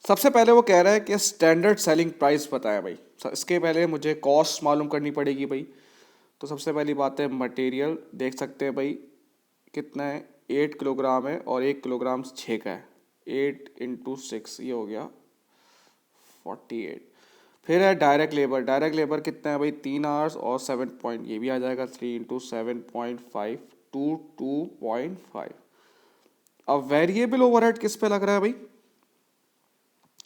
सबसे पहले वो कह रहा है कि स्टैंडर्ड सेलिंग प्राइस बताया भाई। इसके पहले मुझे कॉस्ट मालूम करनी पड़ेगी भाई। तो सबसे पहली बात है मटेरियल, देख सकते हैं भाई कितना है, 8 किलोग्राम है और 1 किलोग्राम 6 का है। 8 × 6 ये हो गया 48। फिर है डायरेक्ट लेबर। डायरेक्ट लेबर कितना है भाई, 3 आवर्स और 7 पॉइंट, ये भी आ जाएगा 3 × 7.5 2.5। अब वेरिएबल ओवरहेड किस पे लग रहा है भाई,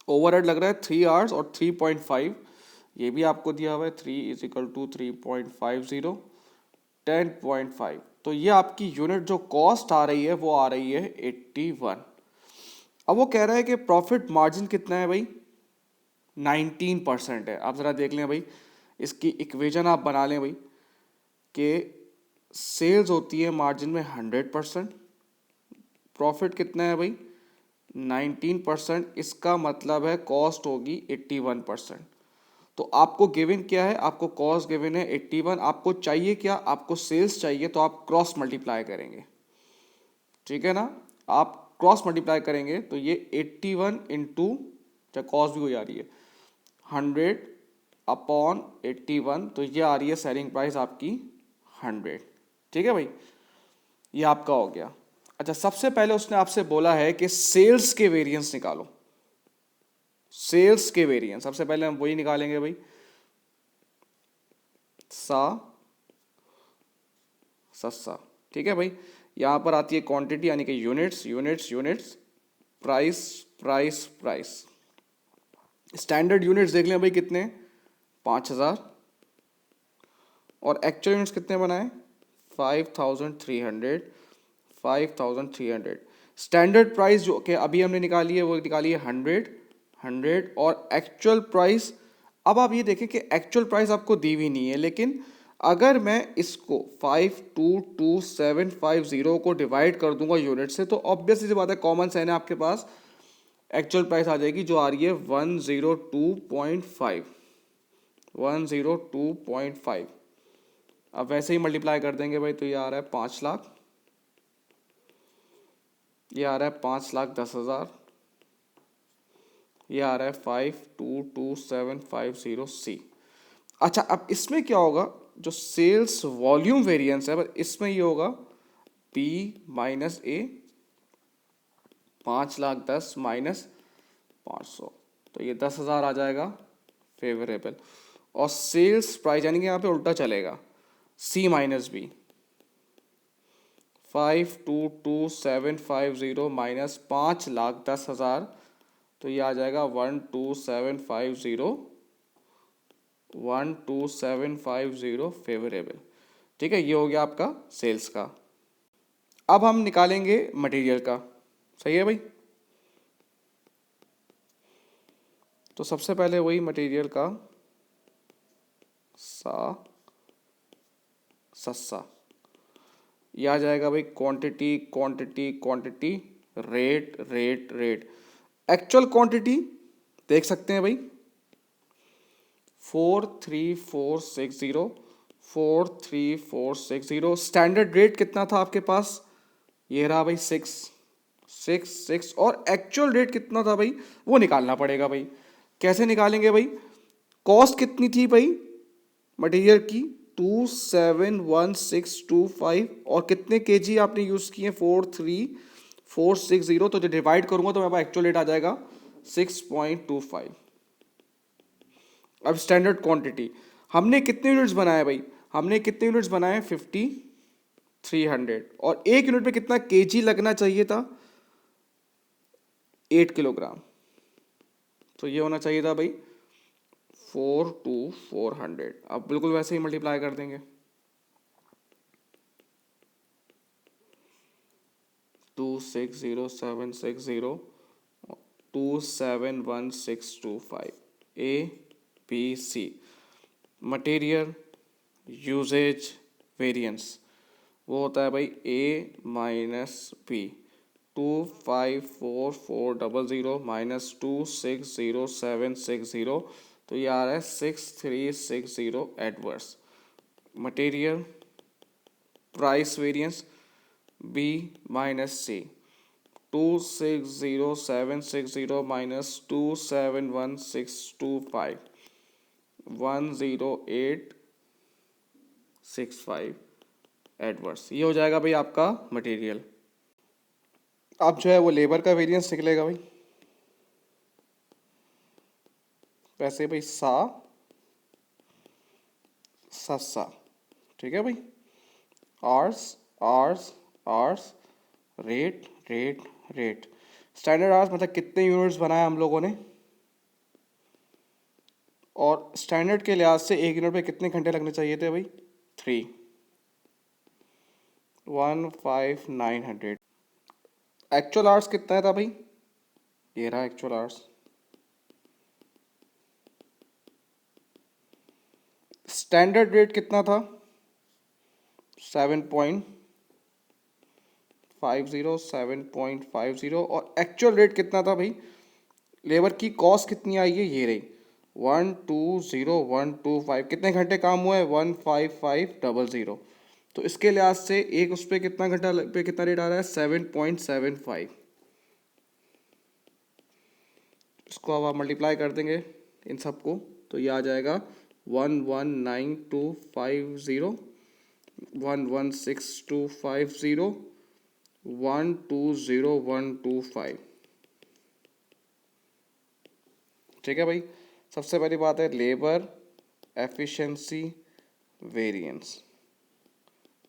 ओवरहेड लग रहा है 3 आवर्स और 3.5, ये भी आपको दिया हुआ है 3 = 3.50 10.5। तो ये आपकी यूनिट जो कॉस्ट आ रही है वो आ रही है 81। अब वो कह रहा है कि प्रॉफिट मार्जिन कितना है भाई, 19% है। आप ज़रा देख लें भाई, इसकी इक्वेशन आप बना लें भाई कि सेल्स होती है मार्जिन में 100%, प्रॉफिट कितना है भाई 19%, इसका मतलब है कॉस्ट होगी 81%। तो आपको गिवन क्या है, आपको कॉस्ट गिवन है 81, आपको चाहिए क्या, आपको सेल्स चाहिए, तो आप क्रॉस मल्टीप्लाई करेंगे, ठीक है ना। आप क्रॉस मल्टीप्लाई करेंगे तो ये 81 इंटू, चाहे कॉस्ट भी हो जा रही है 100/81, तो ये आ रही है सेलिंग प्राइस आपकी 100, ठीक है भाई, ये आपका हो गया। अच्छा, सबसे पहले उसने आपसे बोला है कि सेल्स के वेरिएंस निकालो। सेल्स के वेरिएंस सबसे पहले हम वही निकालेंगे भाई, सा सस्सा, ठीक है भाई। यहां पर आती है क्वांटिटी यानी कि units units units, price price price. Standard units देख लें भाई कितने, 5000, और एक्चुअल यूनिट्स कितने बनाए, 5300, 5300। स्टैंडर्ड प्राइस जो कि अभी हमने निकाली है वो निकाली है 100, और एक्चुअल प्राइस, अब आप ये देखें कि एक्चुअल प्राइस आपको दी हुई नहीं है, लेकिन अगर मैं इसको 522,750 को डिवाइड कर दूंगा यूनिट से, तो ऑब्वियसली सी बात है, कॉमन सेंस है आपके पास, एक्चुअल प्राइस आ जाएगी जो आ रही है 102.5, 102.5। अब वैसे ही मल्टीप्लाई कर देंगे भाई, तो ये आ रहा है 5 लाख, ये आ रहा है 5,10,000, ये आ रहा है 522,750 अच्छा, अब इसमें क्या होगा, जो सेल्स वॉल्यूम वेरिएंस है इसमें ये होगा P माइनस A, 5,10,000 माइनस 500, तो ये 10,000 आ जाएगा फेवरेबल। और सेल्स प्राइस यानी कि यहाँ पे उल्टा चलेगा, C माइनस B, 522,750 माइनस 5,10,000, तो ये आ जाएगा 12750 फेवरेबल, ठीक है। ये हो गया आपका सेल्स का। अब हम निकालेंगे मटेरियल का, सही है भाई। तो सबसे पहले वही मटेरियल का सा सस्सा, ये आ जाएगा भाई quantity quantity quantity, rate rate rate. Actual quantity देख सकते हैं भाई 43460, 43460। स्टैंडर्ड रेट कितना था आपके पास, ये रहा भाई 666, और एक्चुअल रेट कितना था भाई वो निकालना पड़ेगा भाई। कैसे निकालेंगे भाई, कॉस्ट कितनी थी भाई मटेरियल की, 271625, और कितने केजी आपने यूज किए 43460, तो जो डिवाइड करूंगा तो मेरे पास एक्चुअल रेट आ जाएगा 6.25। अब स्टैंडर्ड क्वांटिटी हमने कितने यूनिट्स बनाए भाई, हमने कितने यूनिट्स बनाए 5300, और एक यूनिट पे कितना केजी लगना चाहिए था, 8 किलोग्राम, तो ये होना चाहिए था भाई 4 to 400। अब बिल्कुल वैसे ही मल्टीप्लाई कर देंगे, 260,760 271625, ABC। मटेरियल यूजेज वेरिएंस वो होता है भाई A माइनस B, 254,400 माइनस 260,760, तो ये आ रहा है 6,360 adverse. Material price variance B minus C, 260,760 minus 271,625 10865 adverse. ये हो जाएगा भाई आपका मटेरियल। अब जो है वो लेबर का वेरिएंस निकलेगा भाई। वैसे भाई सस्सा, ठीक है भाई। Hours hours hours, rate rate rate. Standard hours मतलब कितने यूनिट्स बनाए हम लोगों ने, और स्टैंडर्ड के लिहाज से एक यूनिट पे कितने घंटे लगने चाहिए थे भाई, 3,15,900। एक्चुअल आवर्स कितना था भाई, ये रहा एक्चुअल आवर्स। स्टैंडर्ड रेट कितना था, 7.50 और एक्चुअल रेट कितना था भाई। लेबर की कॉस्ट कितनी आई है, ये रही 120,125। कितने घंटे काम हुआ है, 155,000। तो इसके लिहाज से एक उस पर कितना घंटा पे कितना रेट आ रहा है, 7.75। इसको अब आप मल्टीप्लाई कर देंगे इन सबको, तो ये आ जाएगा 119,250, 116,250, 120,125। ठीक है भाई। सबसे पहली बात है लेबर एफिशिएंसी वेरिएंस,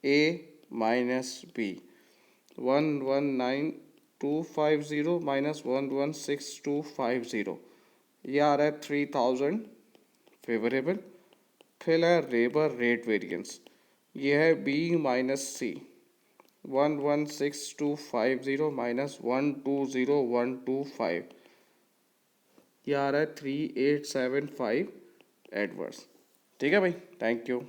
ए माइनस बी। 119,250 माइनस 116,250, ये आ रहा है 3,000 फेवरेबल। फिर है लेबर रेट वेरिएंस, ये है बी माइनस सी। 116,250 माइनस 120,125, ये आ रहा है 3,875 एडवर्स। ठीक है भाई, थैंक यू।